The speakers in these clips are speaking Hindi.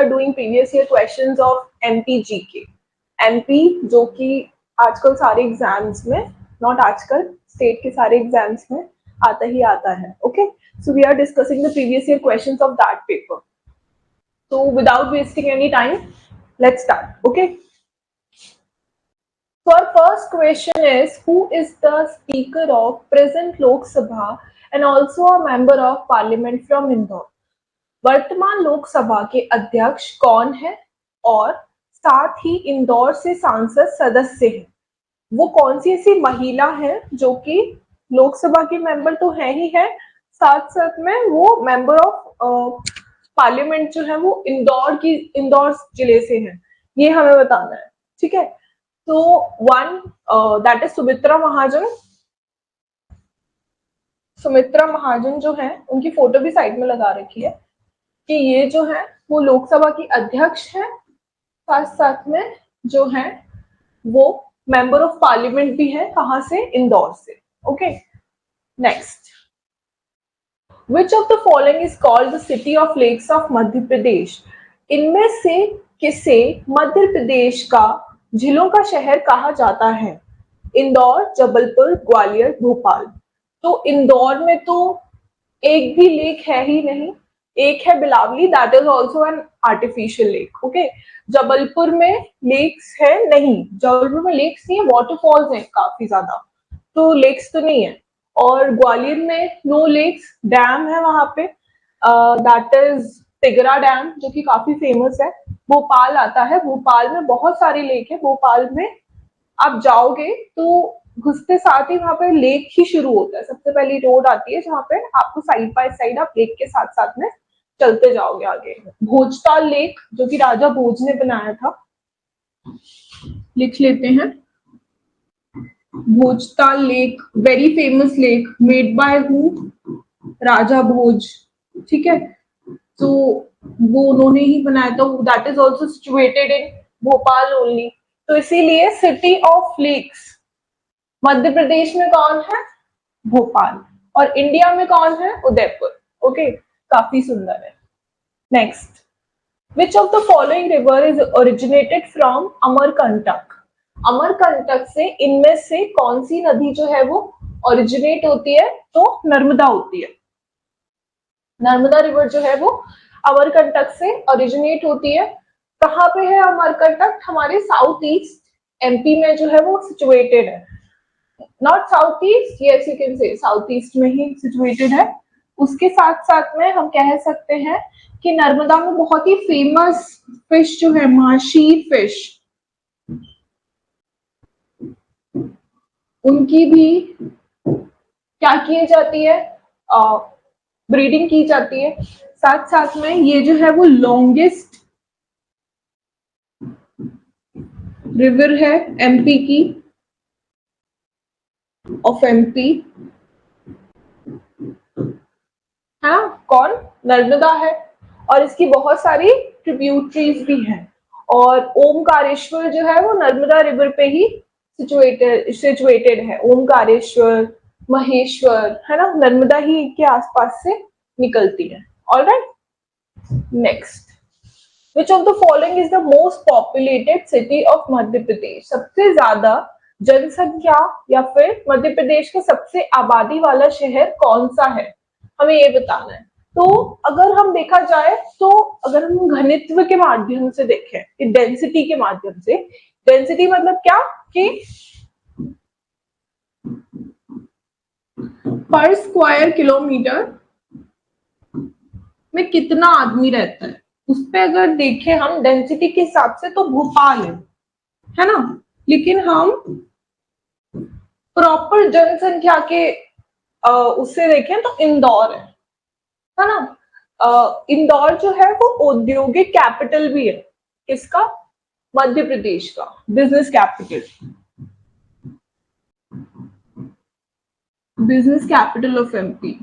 Are doing previous year questions of MP GK. MP जो कि आजकल सारे एग्जाम्स में, नॉट आजकल, स्टेट के सारे एग्जाम्स में आता ही आता है। Okay, so we are discussing the previous year questions of that paper. So without wasting any time, let's start. Okay. So our first question is, who is the Speaker of present Lok Sabha and also a member of Parliament from Indore? वर्तमान लोकसभा के अध्यक्ष कौन है और साथ ही इंदौर से सांसद सदस्य हैं? वो कौन सी ऐसी महिला है जो कि लोकसभा की मेंबर तो है ही है, साथ साथ में वो मेंबर ऑफ पार्लियामेंट जो है वो इंदौर जिले से है, ये हमें बताना है। ठीक है, तो one that is Sumitra Mahajan. Sumitra Mahajan जो है उनकी फोटो भी साइड में लगा रखी है कि ये जो है वो लोकसभा की अध्यक्ष है, साथ साथ में जो है वो मेंबर ऑफ पार्लियामेंट भी है। कहां से? इंदौर से। Okay, next, Which of the following is called the city of lakes of Madhya Pradesh? इनमें से किसे मध्य प्रदेश का झीलों का शहर कहा जाता है? इंदौर, जबलपुर, ग्वालियर, भोपाल। तो इंदौर में तो एक भी लेक है ही नहीं, एक है Bilawali, that is also an artificial lake. Okay, Jabalpur में लेक्स है नहीं, जबलपुर में लेक्स नहीं है, वाटरफॉल्स हैं काफी ज्यादा, तो लेक्स तो नहीं है। और ग्वालियर में नो लेक्स, डैम है वहां पे, दैट इज तिगरा डैम जो कि काफी फेमस है। भोपाल आता है, भोपाल में बहुत सारी लेक है। भोपाल में आप जाओगे तो घुसते साथ ही वहां पे लेक ही शुरू होता है, सबसे पहली रोड आती है जहाँ पे आपको साइड बाय साइड आप लेक के साथ साथ में चलते जाओगे आगे। भोजताल लेक जो कि राजा भोज ने बनाया था, लिख लेते हैं, Bhojtal lake, very famous lake, made by who? Raja Bhoj. ठीक है, तो वो उन्होंने ही बनाया था, that is also situated in Bhopal only. तो इसीलिए city of lakes Madhya Pradesh में कौन है? भोपाल। और इंडिया में कौन है? उदयपुर। ओके, काफी सुंदर है। Next, which of the following river is originated from Amarkantak? Amarkantak से इनमें से कौन सी नदी जो है वो ओरिजिनेट होती है? तो नर्मदा होती है। नर्मदा रिवर जो है वो अमरकंटक से ओरिजिनेट होती है। कहाँ पे है अमरकंटक? हमारे साउथ ईस्ट एमपी में जो है वो सिचुएटेड है। Not south east, yes you can say south east में ही सिचुएटेड है। उसके साथ साथ में हम कह सकते हैं कि नर्मदा में बहुत ही फेमस फिश जो है, माशी फिश, उनकी भी क्या की जाती है? ब्रीडिंग की जाती है। साथ साथ में ये जो है वो लॉन्गेस्ट रिवर है एमपी की, ऑफ एमपी, है कौन? नर्मदा है। और इसकी बहुत सारी ट्रिब्यूटरीज भी हैं। और ओमकारेश्वर जो है वो नर्मदा रिवर पे ही सिचुएटेड है। ओमकारेश्वर, महेश्वर, है ना, नर्मदा ही के आसपास से निकलती है। Alright, next, which of the following is the most populated city of Madhya Pradesh? सबसे ज्यादा जनसंख्या या फिर मध्य प्रदेश का सबसे आबादी वाला शहर कौन सा है? हमें ये बताना है। तो अगर हम देखा जाए तो अगर हम घनत्व के माध्यम से देखें कि डेंसिटी के माध्यम से, डेंसिटी मतलब क्या कि पर स्क्वायर किलोमीटर में कितना आदमी रहता है, उस पे अगर देखें हम डेंसिटी के हिसाब से तो भोपाल है ना, लेकिन हम प्रॉपर जनसंख्या के उससे देखें तो इंदौर है ना। इंदौर जो है वो औद्योगिक कैपिटल भी है। किसका? मध्य प्रदेश का, business capital, business capital of MP.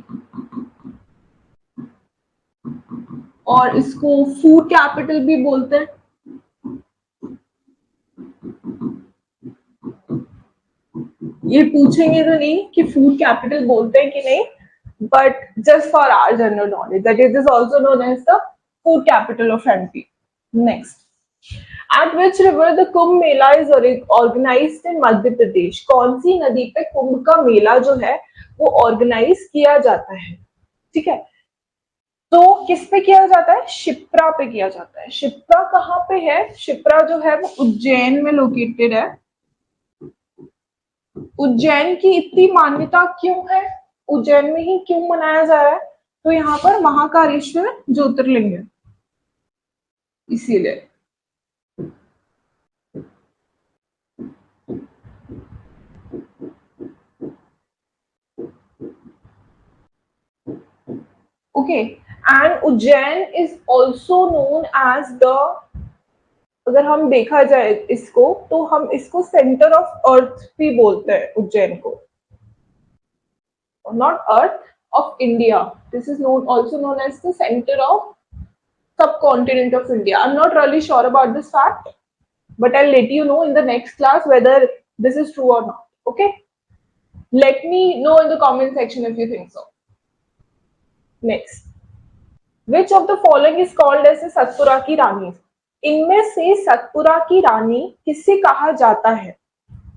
और इसको फूड कैपिटल भी बोलते हैं। ये पूछेंगे तो नहीं कि फूड कैपिटल बोलते हैं कि नहीं, but just for our general knowledge that it is also known as the food capital of MP. Next, at which river the Kumbh Mela is organized in Madhya Pradesh? कौन सी नदी पे कुंभ का मेला जो है वो ऑर्गेनाइज किया जाता है? ठीक है, तो किस पे किया जाता है? शिप्रा पे किया जाता है। शिप्रा कहाँ पे है? शिप्रा जो है वो उज्जैन में लोकेटेड है। उज्जैन की इतनी मान्यता क्यों है? उज्जैन में ही क्यों मनाया जा रहा है? तो यहाँ पर महाकालेश्वर ज्योतिर्लिंग है, इसीलिए। Okay, and Ujjain is also known as the, अगर हम देखा जाए इसको तो हम इसको सेंटर ऑफ अर्थ भी बोलते हैं उज्जैन को, not earth of India. This is known also known as the centre of subcontinent of India. I'm not really sure about this fact, but I'll let you know in the next class whether this is true or not. Okay, let me know in the comment section if you think so. Next, which of the following is called as a Satpura की रानी? इनमें से सतपुरा की रानी किसे कहा जाता है?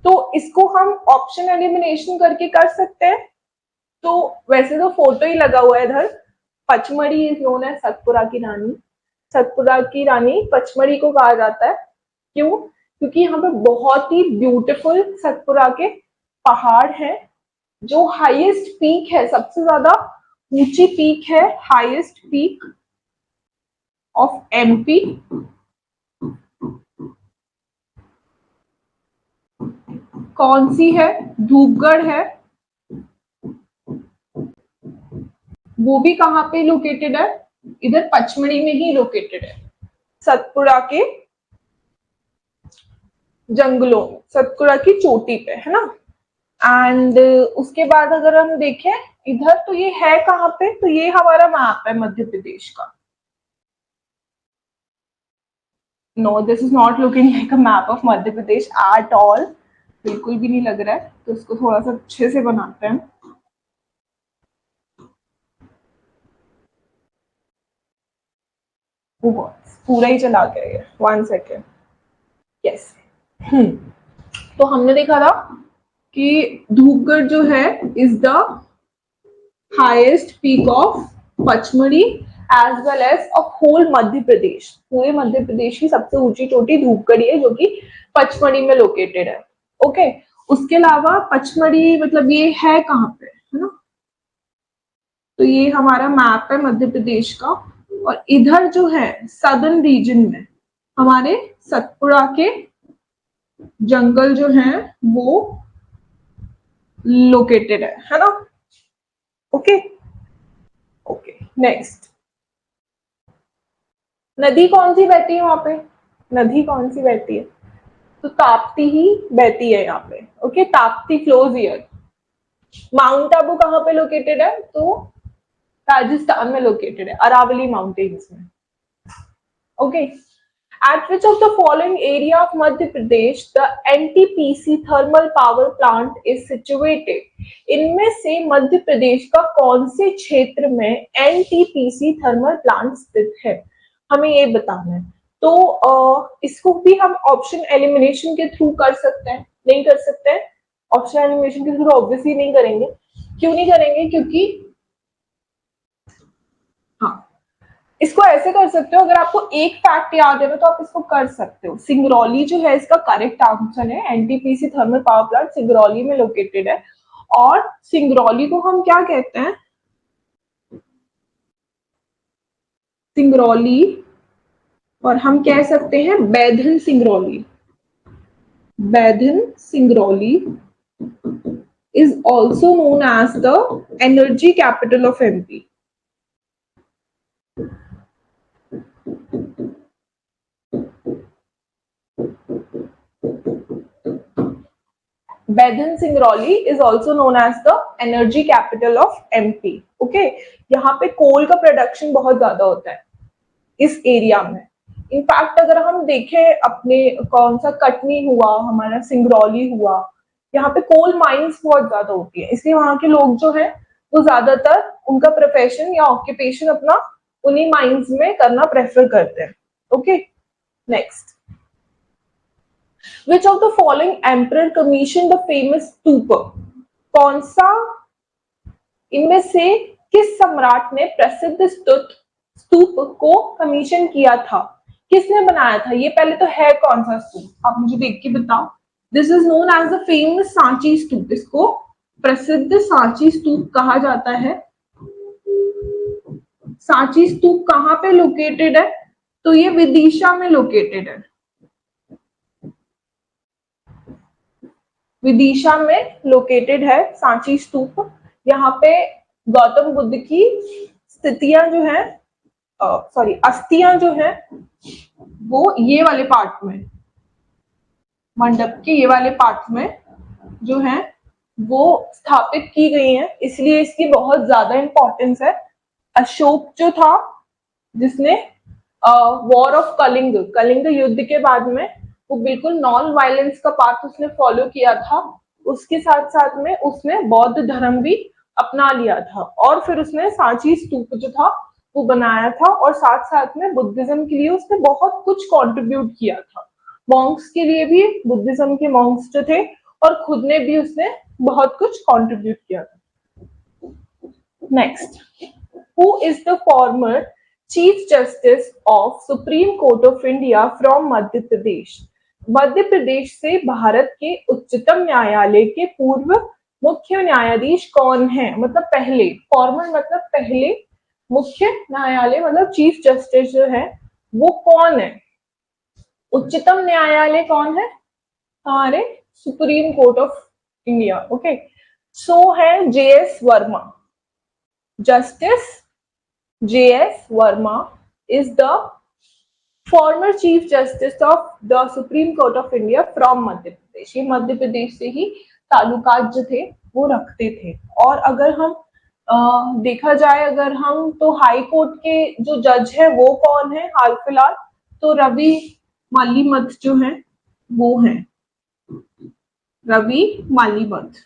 तो इसको हम ऑप्शन एलिमिनेशन करके कर सकते हैं। तो वैसे तो फोटो ही लगा हुआ है इधर। Pachmarhi is known as Satpura की रानी। सतपुरा की रानी पचमढ़ी को कहा जाता है। क्यों? क्योंकि यहाँ पे बहुत ही ब्यूटीफुल सतपुरा के पहाड़ हैं। जो हाईएस्ट पीक है, सबसे ज्यादा ऊंची पीक है, हाईएस्ट पीक ऑफ एमपी, कौन सी है? धूपगढ़ है। वो भी कहाँ पे लोकेटेड है? इधर पचमढ़ी में ही लोकेटेड है, सतपुरा के जंगलों, सतपुरा की चोटी पे, है ना। एंड उसके बाद अगर हम देखें इधर, तो ये है कहाँ पे? तो ये हमारा मैप है मध्य प्रदेश का। No, this is not looking like a map of Madhya Pradesh at all, बिल्कुल भी नहीं लग रहा है। तो इसको थोड़ा सा अच्छे से बनाते हैं। पूरा ही चला गया ये, 1 सेकेंड। यस, तो हमने देखा था कि धूपगढ़ जो है is the highest peak of Pachmarhi as well as of whole Madhya Pradesh. पूरे मध्य प्रदेश की सबसे ऊंची चोटी धूपगढ़ी है, जो कि पचमढ़ी में लोकेटेड है। ओके, उसके अलावा पचमढ़ी मतलब ये है कहाँ पे, है ना। तो ये हमारा मैप है मध्य प्रदेश का, और इधर जो है सदर्न रीजन में हमारे सतपुरा के जंगल जो हैं वो लोकेटेड है ना। ओके ओके, नेक्स्ट, नदी कौन सी बहती है वहां पे? नदी कौन सी बहती है? तो ताप्ती ही बहती है यहाँ पे। Okay, Tapti flows here. Mount Abu कहाँ पे लोकेटेड है? तो राजस्थान में लोकेटेड है, अरावली माउंटेन्स में। Okay, at which of the following area of Madhya Pradesh the NTPC thermal power plant is situated? इनमें से मध्य प्रदेश का कौन से क्षेत्र में NTPC थर्मल प्लांट स्थित है? हमें ये बताना है। तो इसको भी हम ऑप्शन एलिमिनेशन के थ्रू कर सकते हैं, नहीं कर सकते हैं? ऑप्शन एलिमिनेशन के थ्रू ऑब्वियसली नहीं करेंगे। क्यों नहीं करेंगे? क्योंकि हाँ, इसको ऐसे कर सकते हो, अगर आपको एक फैक्ट याद है ना तो आप इसको कर सकते हो। सिंगरौली जो है इसका करेक्ट आंसर है। NTPC thermal power plant Singrauli में लोकेटेड है, और सिंगरौली को हम क्या कहते हैं? सिंगरौली, और हम कह सकते हैं Baidhan Singrauli. Baidhan Singrauli is also known as the energy capital of MP. Baidhan Singrauli is also known as the energy capital of MP. Okay, यहाँ पे कोल का प्रोडक्शन बहुत ज्यादा होता है इस एरिया में। इनफैक्ट अगर हम देखें अपने कौन सा कटनी हुआ, हमारा सिंगरौली हुआ, यहाँ पे कोल माइंस बहुत ज्यादा होती है, इसलिए वहां के लोग जो है वो ज्यादातर उनका प्रोफेशन या ऑक्यूपेशन अपना उन्हीं माइंस में करना प्रेफर करते हैं। Okay, next, which of the following emperor commission the famous stupa? कौन सा इनमें से किस सम्राट ने प्रसिद्ध स्तूप को कमीशन किया था? किसने बनाया था ये? पहले तो है कौन सा स्तूप, आप मुझे देख के बताओ। This is known as the famous Sanchi stupa. इसको प्रसिद्ध सांची स्तूप कहा जाता है। सांची स्तूप कहाँ पे लोकेटेड है? तो ये विदिशा में लोकेटेड है। विदिशा में लोकेटेड है सांची स्तूप। यहाँ पे गौतम बुद्ध की स्थितियां जो है, सॉरी अस्थियां जो है वो ये वाले पार्ट में, मंडप के ये वाले पार्ट में जो है वो स्थापित की गई हैं, इसलिए इसकी बहुत ज्यादा इंपॉर्टेंस है। अशोक जो था, जिसने वॉर ऑफ कलिंग, कलिंग युद्ध के बाद में वो बिल्कुल नॉन वायलेंस का पाथ उसने फॉलो किया था। उसके साथ साथ में उसने बौद्ध धर्म भी अपना लिया था और फिर उसने सांची स्तूप जो था वो बनाया था और साथ साथ में बुद्धिज्म के लिए उसने बहुत कुछ कंट्रीब्यूट किया था। मॉन्क्स के लिए भी, बुद्धिज्म के मॉन्क्स जो थे, और खुद ने भी उसने बहुत कुछ कंट्रीब्यूट किया था। Next, who is the former chief justice of supreme court of India from Madhya Pradesh? Madhya Pradesh से भारत के उच्चतम न्यायालय के पूर्व मुख्य न्यायाधीश कौन है? मतलब पहले, फॉर्मर मतलब पहले, मुख्य न्यायालय मतलब चीफ जस्टिस जो है वो कौन है? उच्चतम न्यायालय कौन है? हमारे supreme court of India. Okay, so है JS Verma. Justice JS Verma is the former chief justice of the supreme court of India from Madhya Pradesh. ये मध्य प्रदेश से ही ताल्लुकात जो थे वो रखते थे। और अगर हम देखा जाए, अगर हम तो हाई कोर्ट के जो जज है वो कौन है हाल फिलहाल? तो रवि मालीमथ जो है वो है, रवि मालीमथ।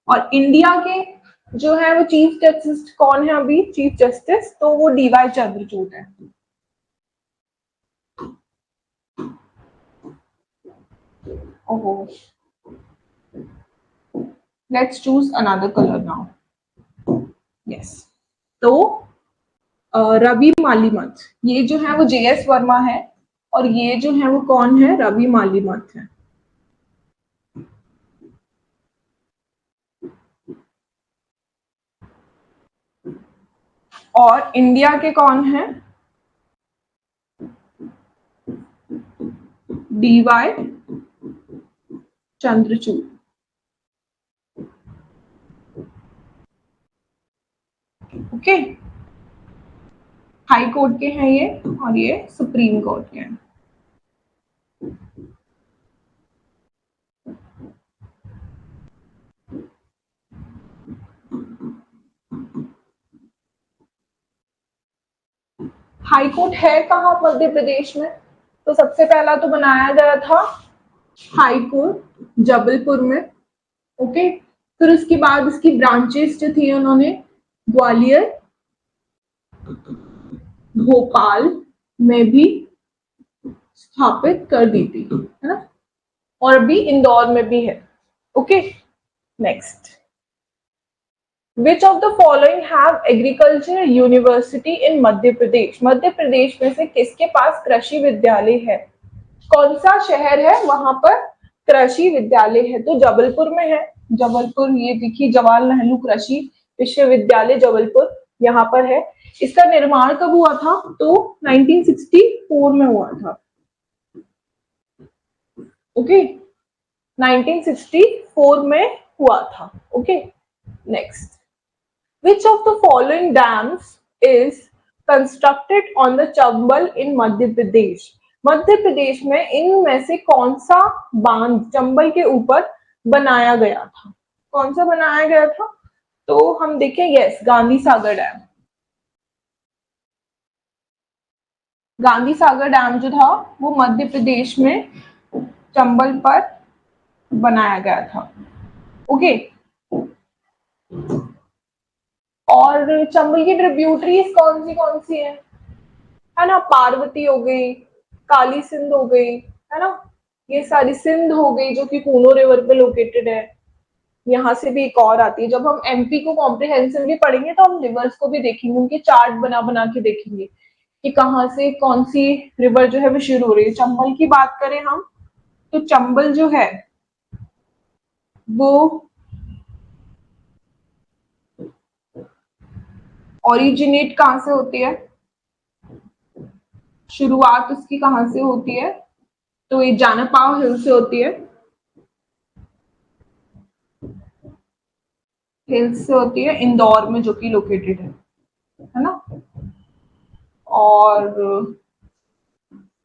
और इंडिया के जो है वो चीफ जस्टिस कौन है अभी? चीफ जस्टिस तो वो डीवाई चंद्रचूड़ है। ओहो, let's choose another colour now. Yes, तो रवि मालीमथ, ये जो है वो जेएस वर्मा है और ये जो है वो कौन है? रवि मालीमथ है। और इंडिया के कौन है? D Y Chandrachud. Okay, high court के हैं ये और ये सुप्रीम कोर्ट के हैं। हाई कोर्ट है कहाँ मध्य प्रदेश में? तो सबसे पहला तो बनाया गया था हाई कोर्ट जबलपुर में। ओके, फिर उसके बाद इसकी ब्रांचेस जो थी उन्होंने ग्वालियर, भोपाल में भी स्थापित कर दी थी, है ना, और अभी इंदौर में भी है। Okay, next, which of the following have agriculture university in Madhya Pradesh? Madhya Pradesh में से किसके पास कृषि विद्यालय है? कौन सा शहर है वहां पर कृषि विद्यालय है? तो जबलपुर में है। जबलपुर, ये देखिए जवाहरलाल नेहरू कृषि विश्वविद्यालय जबलपुर यहाँ पर है। इसका निर्माण कब हुआ था? तो 1964 में हुआ था। ओके, 1964 में हुआ था। Okay, next, which of the following dams is constructed on the Chambal in मध्य प्रदेश? मध्य प्रदेश में इनमें से कौन सा बांध चंबल के ऊपर बनाया गया था? कौन सा बनाया गया था? तो हम देखें, yes, Gandhi Sagar dam. Gandhi Sagar dam जो था वो मध्य प्रदेश में चंबल पर बनाया गया था। ओके, और चंबल की ट्रिब्यूटरीज कौन सी है ना, पार्वती हो गई, काली सिंध हो गई, है ना, ये सारी सिंध हो गई जो कि कूनो रिवर पे लोकेटेड है। यहाँ से भी एक और आती है। जब हम एमपी को कॉम्प्रिहेंसिवली पढ़ेंगे तो हम रिवर्स को भी देखेंगे, उनके चार्ट बना बना के देखेंगे कि कहाँ से कौन सी रिवर जो है वो शुरू हो रही है। चंबल की बात करें हम तो चंबल जो है वो ओरिजिनेट कहाँ से होती है, शुरुआत उसकी कहाँ से होती है, तो ये जानपाव हिल से होती है, हिल्स से होती है इंदौर में जो कि लोकेटेड है ना। और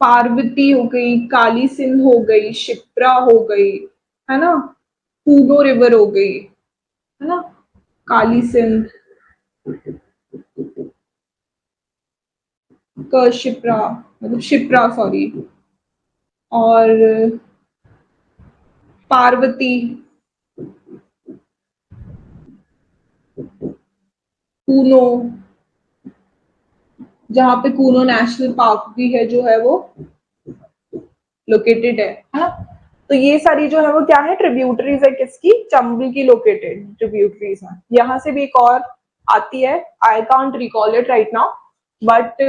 पार्वती हो गई, काली सिंध हो गई, शिप्रा हो गई, है ना, कूनो रिवर हो गई, है ना, काली सिंध, शिप्रा मतलब शिप्रा सॉरी, और पार्वती, कूनो, जहाँ पे कूनो नेशनल पार्क भी है जो है वो लोकेटेड है ना। तो ये सारी जो है वो क्या है, ट्रिब्यूटरीज है किसकी, चंबल की लोकेटेड ट्रिब्यूटरीज है। यहाँ से भी एक और आती है, I can't recall it right now, but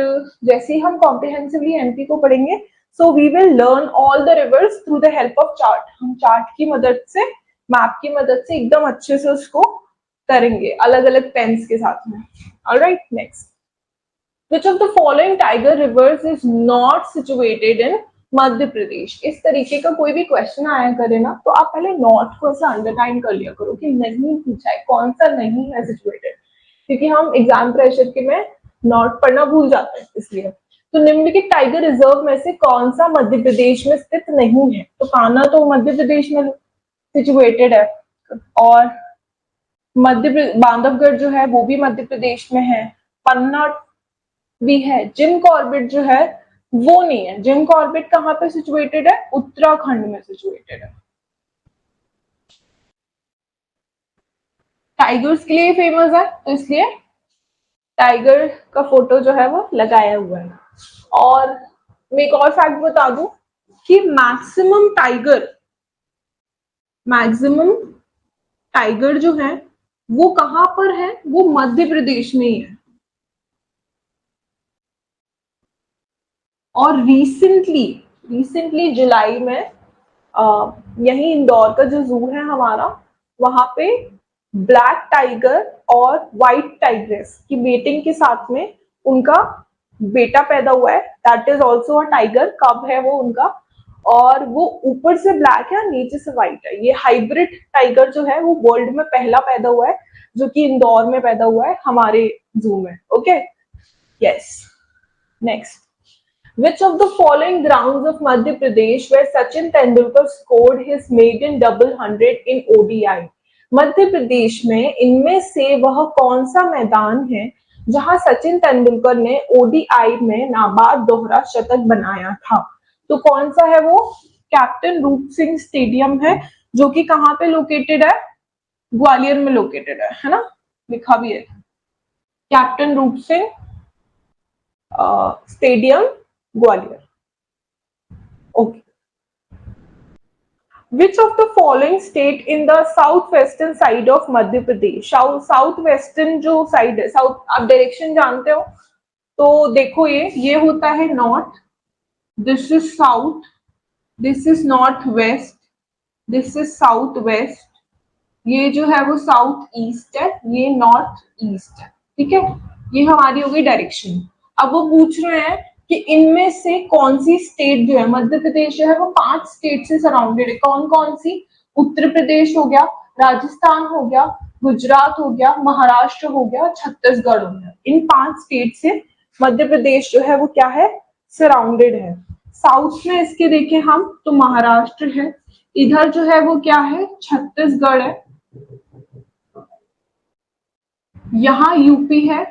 जैसे ही हम कॉम्प्रिहेंसिवली एमपी को पढ़ेंगे so we will learn all the rivers through the help of chart. हम चार्ट की मदद से, मैप की मदद से एकदम अच्छे से उसको करेंगे अलग अलग पेन्स के साथ में। Alright, next, which of the following tiger rivers is not situated in Madhya Pradesh. इस तरीके का कोई भी क्वेश्चन आया करे ना तो आप पहले नॉट को ऐसा अंडरलाइन कर लिया करो कि नहीं पूछा है, कौन सा नहीं है सिचुएटेड, क्योंकि हम एग्जाम प्रेशर के में नॉट पढ़ना भूल जाते हैं इसलिए। तो निम्नलिखित टाइगर रिजर्व में से कौन सा मध्य प्रदेश में स्थित नहीं है, तो कान्हा तो मध्य प्रदेश में सिचुएटेड है, और बांधवगढ़ जो है वो भी मध्य प्रदेश में है, पन्ना भी है। जिम कॉर्बेट जो है वो नहीं है। जिम कॉर्बेट कहाँ पे सिचुएटेड है, उत्तराखंड में सिचुएटेड है। टाइगर्स के लिए फेमस है तो इसलिए टाइगर का फोटो जो है वो लगाया हुआ है। और मैं एक और फैक्ट बता दूं कि मैक्सिमम टाइगर जो है वो कहां पर है, वो मध्य प्रदेश में ही है। और रिसेंटली जुलाई में यही इंदौर का जो जू है हमारा, वहां पे ब्लैक टाइगर और व्हाइट टाइग्रेस की मेटिंग के साथ में उनका बेटा पैदा हुआ है। That is also a tiger, कब है वो उनका, और वो ऊपर से ब्लैक है और नीचे से व्हाइट है। ये हाइब्रिड टाइगर जो है वो वर्ल्ड में पहला पैदा हुआ है, जो कि इंदौर में पैदा हुआ है हमारे जू में। Okay, yes, next, which of the following grounds of Madhya Pradesh where Sachin Tendulkar scored his maiden double hundred in ODI? मध्य प्रदेश में इनमें से वह कौन सा मैदान है जहां सचिन तेंदुलकर ने ओडीआई में नाबाद दोहरा शतक बनाया था? तो कौन सा है वो? कैप्टन रूप सिंह स्टेडियम है, जो कि कहाँ पे लोकेटेड है, ग्वालियर में लोकेटेड है ना, लिखा भी है कैप्टन रूप Singh stadium Gwalior. Okay, which of the following state in the southwestern side of Madhya Pradesh? South western जो साइड है, साउथ, आप डायरेक्शन जानते हो तो देखो ये होता है north, this is south, this is north west, this is south west, ये जो है वो साउथ ईस्ट है, ये नॉर्थ ईस्ट है। ठीक है, ये हमारी हो गई डायरेक्शन। अब वो पूछ रहे हैं कि इनमें से कौन सी स्टेट जो है, मध्य प्रदेश जो है वो 5 स्टेट से सराउंडेड है। कौन कौन सी? उत्तर प्रदेश हो गया, राजस्थान हो गया, गुजरात हो गया, महाराष्ट्र हो गया, छत्तीसगढ़ हो गया। इन 5 स्टेट से मध्य प्रदेश जो है वो क्या है, सराउंडेड है। साउथ में इसके देखें हम तो महाराष्ट्र है, इधर जो है वो क्या है, छत्तीसगढ़ है, यहाँ यूपी है,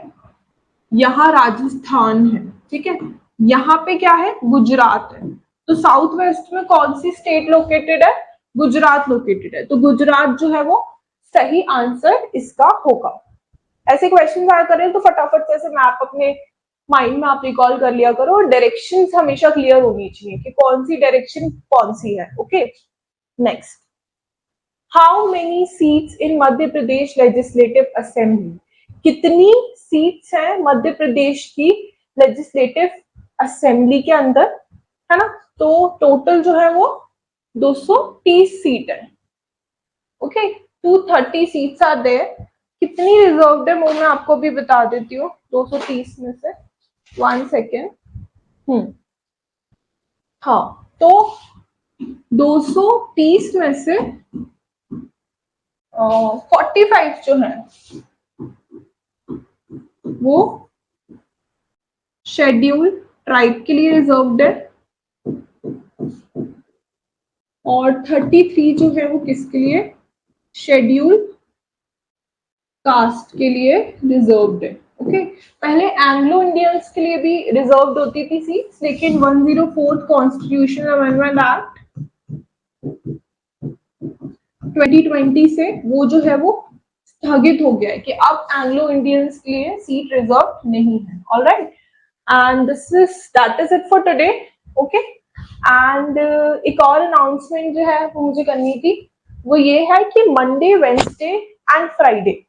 यहाँ राजस्थान है। ठीक है, यहाँ पे क्या है, गुजरात है। तो साउथ वेस्ट में कौन सी स्टेट लोकेटेड है, गुजरात लोकेटेड है। तो गुजरात जो है वो सही आंसर इसका होगा। ऐसे क्वेश्चन आया करें तो फटाफट से ऐसे मैप अपने माइंड में आप रिकॉल कर लिया करो, और डायरेक्शंस हमेशा क्लियर होनी चाहिए कि कौन सी डायरेक्शन कौन सी है। Okay, next, how many seats in Madhya Pradesh legislative assembly? कितनी सीट्स हैं मध्य प्रदेश की लेजिस्लेटिव असेंबली के अंदर, है ना? तो टोटल जो है वो 230 सीट है। Okay, 230 seats are there. कितनी रिजर्व्ड है वो मैं आपको भी बता देती हूँ 230 में से। 1 सेकेंड। हाँ, तो 230 में से 45 जो है वो शेड्यूल ट्राइब के लिए रिजर्व्ड है, और 33 जो है वो किसके लिए? शेड्यूल कास्ट के लिए रिजर्व्ड है। ओके, पहले एंग्लो इंडियंस के लिए भी रिजर्व्ड होती थी सीट्स, लेकिन 104th कॉन्स्टिट्यूशनल अमेंडमेंट एक्ट 2020 से वो जो है वो स्थगित हो गया है कि अब एंग्लो इंडियंस के लिए सीट रिजर्व नहीं है। Alright, and that is it for today. Okay, and एक और अनाउंसमेंट जो है वो मुझे करनी थी, वो ये है कि मंडे वेडनेसडे एंड फ्राइडे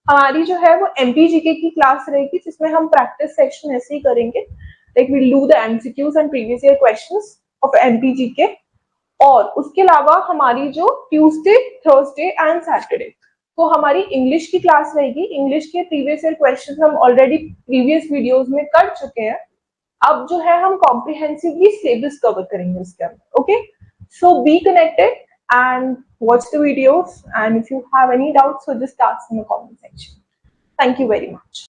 हमारी जो है वो एमपीजीके की क्लास रहेगी, जिसमें हम प्रैक्टिस सेक्शन ऐसे ही करेंगे, like we do the MCQs and previous year questions of MP GK. और उसके अलावा हमारी जो ट्यूसडे, थर्सडे एंड सैटरडे तो हमारी इंग्लिश की क्लास रहेगी। इंग्लिश के प्रीवियस ईयर क्वेश्चंस हम ऑलरेडी प्रीवियस वीडियोस में कर चुके हैं। अब जो है हम कॉम्प्रिहेंसिवली सिलेबस कवर करेंगे उसके अंदर। Okay, so be connected and watch the videos, and if you have any doubts so just ask in the comment section. Thank you very much.